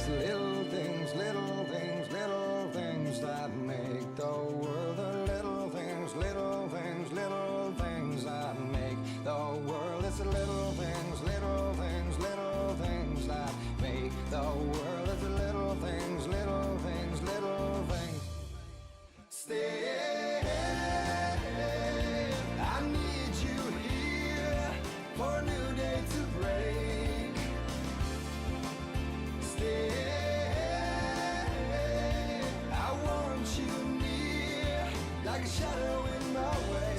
It's little things, little things, little things that make the world. The little things, little things, little things that make the world. It's the little things, little things, little things that make the world. It's the little things, little things, little things. Stay, I need you here for a new day to break. Stay, I want you near, like a shadow in my way.